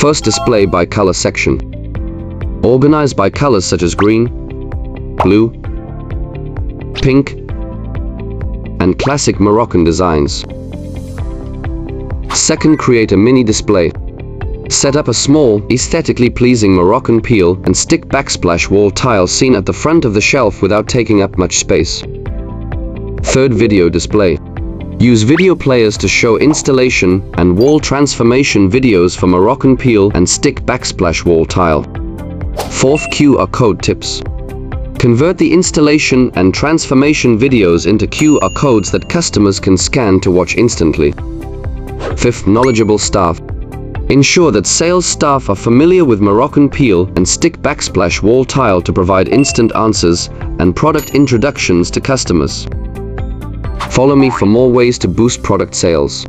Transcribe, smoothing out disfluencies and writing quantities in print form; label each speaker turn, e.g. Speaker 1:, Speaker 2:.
Speaker 1: First, display by color section. Organize by colors such as green, blue, pink, and classic Moroccan designs. Second, create a mini display. Set up a small, aesthetically pleasing Moroccan peel and stick backsplash wall tile seen at the front of the shelf without taking up much space. Third, video display. Use video players to show installation and wall transformation videos for Moroccan peel and stick backsplash wall tile. Fourth, QR code tips. Convert the installation and transformation videos into QR codes that customers can scan to watch instantly. Fifth, knowledgeable staff. Ensure that sales staff are familiar with Moroccan peel and stick backsplash wall tile to provide instant answers and product introductions to customers. Follow me for more ways to boost product sales.